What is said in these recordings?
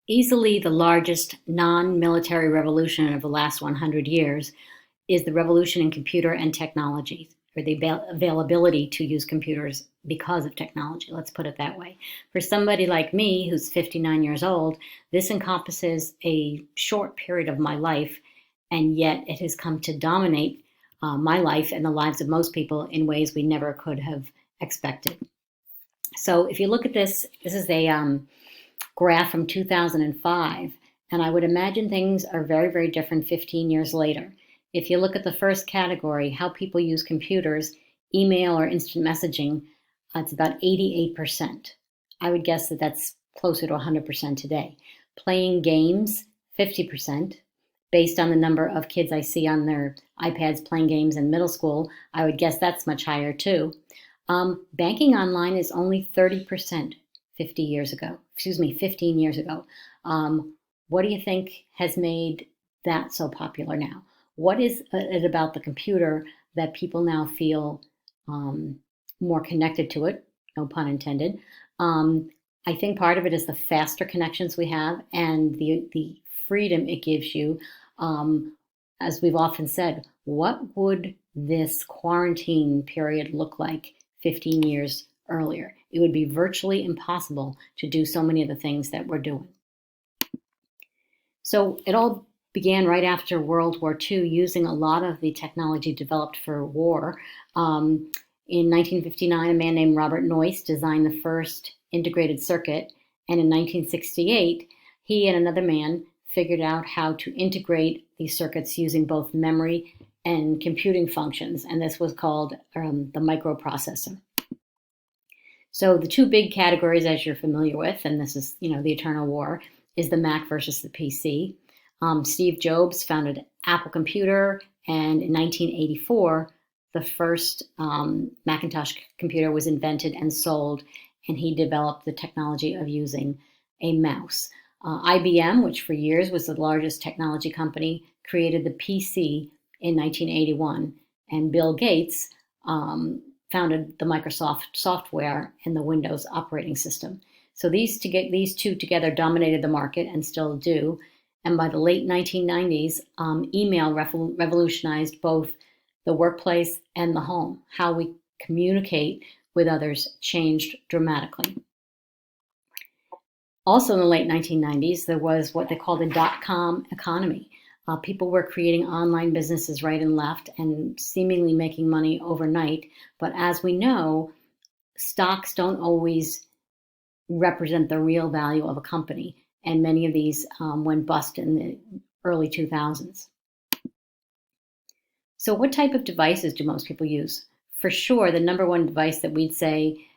Easily the largest non-military revolution of the last 100 years is the revolution in computer and technology, or the availability to use computers because of technology. Let's put it that way. For somebody like me, who's 59 years old, this encompasses a short period of my life, and yet it has come to dominate my life and the lives of most people in ways we never could have expected. So if you look at this, this is a graph from 2005, and I would imagine things are very, very different 15 years later. If you look at the first category, how people use computers, email or instant messaging, it's about 88%. I would guess that that's closer to 100% today. Playing games, 50%. Based on the number of kids I see on their iPads playing games in middle school, I would guess that's much higher too. Banking online is only 30% 50 years ago, 15 years ago. What do you think has made that so popular now? What is it about the computer that people now feel more connected to it? No pun intended. I think part of it is the faster connections we have and the freedom it gives you. As we've often said, what would this quarantine period look like 15 years earlier? It would be virtually impossible to do so many of the things that we're doing. So it all began right after World War II, using a lot of the technology developed for war. In 1959, a man named Robert Noyce designed the first integrated circuit, and in 1968, he and another man figured out how to integrate these circuits using both memory and computing functions, and this was called the microprocessor. So the two big categories, as you're familiar with, and this is, the eternal war, is the Mac versus the PC. Steve Jobs founded Apple Computer, and in 1984, the first Macintosh computer was invented and sold, and he developed the technology of using a mouse. IBM, which for years was the largest technology company, created the PC in 1981, and Bill Gates founded the Microsoft software and the Windows operating system. So these two together dominated the market and still do. And by the late 1990s, email revolutionized both the workplace and the home. How we communicate with others changed dramatically. Also in the late 1990s, there was what they called the dot-com economy. People were creating online businesses right and left and seemingly making money overnight. But as we know, stocks don't always represent the real value of a company, and many of these went bust in the early 2000s. So what type of devices do most people use? For sure, the number one device that we'd say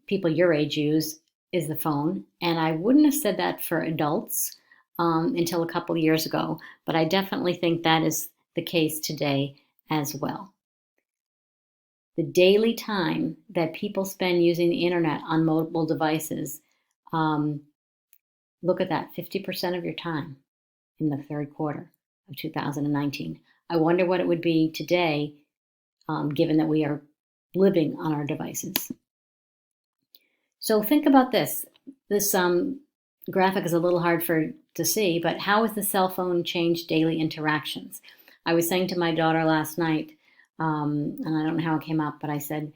people your age use is the phone, and I wouldn't have said that for adults until a couple of years ago, but I definitely think that is the case today as well. The daily time that people spend using the internet on mobile devices, look at that, 50% of your time in the third quarter of 2019. I wonder what it would be today, given that we are living on our devices. So think about this. This graphic is a little hard to see, but how has the cell phone changed daily interactions? I was saying to my daughter last night, and I don't know how it came up, but I said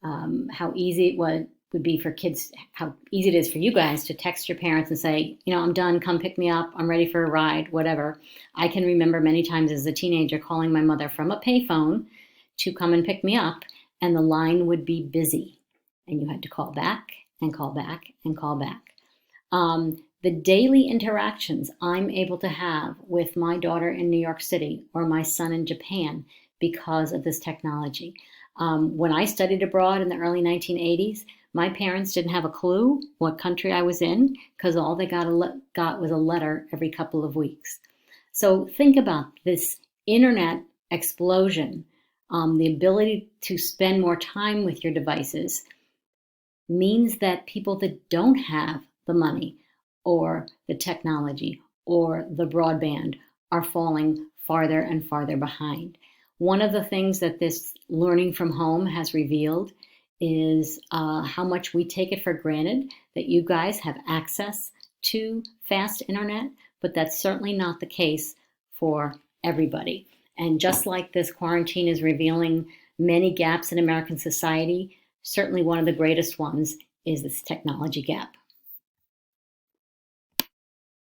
how easy it would be for kids, how easy it is for you guys to text your parents and say, I'm done, come pick me up, I'm ready for a ride, whatever. I can remember many times as a teenager calling my mother from a payphone to come and pick me up, and the line would be busy, and you had to call back and call back and call back. The daily interactions I'm able to have with my daughter in New York City or my son in Japan because of this technology. When I studied abroad in the early 1980s, my parents didn't have a clue what country I was in because all they got was a letter every couple of weeks. So think about this internet explosion, the ability to spend more time with your devices means that people that don't have the money or the technology or the broadband are falling farther and farther behind. One of the things that this learning from home has revealed is how much we take it for granted that you guys have access to fast internet, but that's certainly not the case for everybody. And just like this quarantine is revealing many gaps in American society, certainly one of the greatest ones is this technology gap.